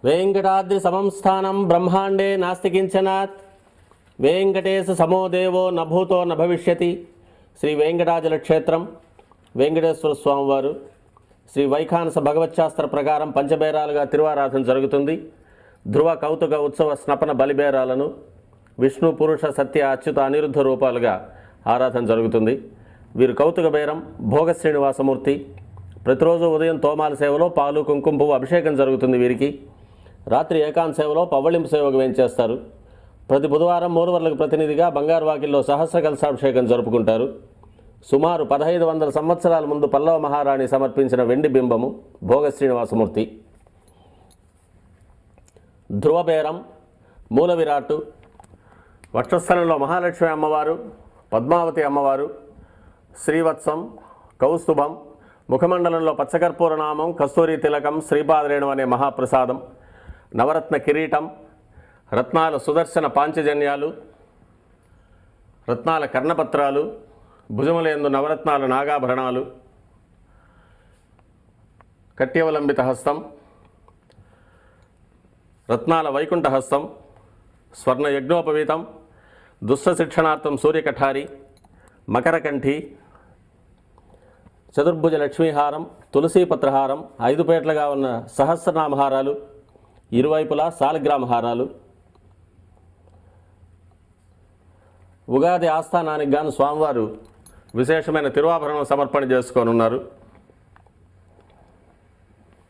వెంకటాద్రి సమం స్థానం బ్రహ్మాండే నాస్తి కించనాత్. వెంకటేశ సమో దేవో నభూతో నభవిష్యతి. శ్రీ వెంకటాచల క్షేత్రం వెంకటేశ్వర స్వామివారు శ్రీ వైఖానస భగవచ్శాస్త్ర ప్రకారం పంచబేరాలుగా తిరువారాధన జరుగుతుంది. ధ్రువ కౌతుక ఉత్సవ స్నపన బలిబేరాలను విష్ణు పురుష సత్య అచ్యుత అనిరుద్ధ రూపాలుగా ఆరాధన జరుగుతుంది. వీరు కౌతుక బేరం భోగ శ్రీనివాసమూర్తి. ప్రతిరోజు ఉదయం తోమాల సేవలో పాలు కుంకుమ పువ్వు అభిషేకం జరుగుతుంది వీరికి. రాత్రి ఏకాంత సేవలో పవ్వళింపు సేవకు వేయించేస్తారు. ప్రతి బుధవారం మూరువర్లకు ప్రతినిధిగా బంగారు వాకిల్లో సహస్ర కలశాభిషేకం జరుపుకుంటారు. సుమారు 1500 సంవత్సరాల ముందు పల్లవ మహారాణి సమర్పించిన వెండి బింబము భోగ శ్రీనివాసమూర్తి. ధ్రువబేరం మూల విరాట్టు. వక్షస్థలంలో మహాలక్ష్మి అమ్మవారు, పద్మావతి అమ్మవారు, శ్రీవత్సం, కౌస్తుభం, ముఖమండలంలో పచ్చకర్పూర నామం, కస్తూరి తిలకం, శ్రీపాదరేణు అనే మహాప్రసాదం, నవరత్న కిరీటం, రత్నాల సుదర్శన పాంచజన్యాలు, రత్నాల కర్ణపత్రాలు, భుజములందు నవరత్నాల నాగాభరణాలు, కట్యవలంబిత హస్తం, రత్నాల వైకుంఠ హస్తం, స్వర్ణ యజ్ఞోపవీతం, దుష్ట శిక్షణార్థం సూర్యకఠారి, మకరకంఠి, చతుర్భుజ లక్ష్మీహారం, తులసీపత్రహారం, 5 పేట్లుగా ఉన్న సహస్రనామహారాలు, ఇరువైపులా సాలగ్రామ హారాలు. ఉగాది ఆస్థానానికి గాను స్వామివారు విశేషమైన తిరువాభరణం సమర్పణ చేసుకోనున్నారు.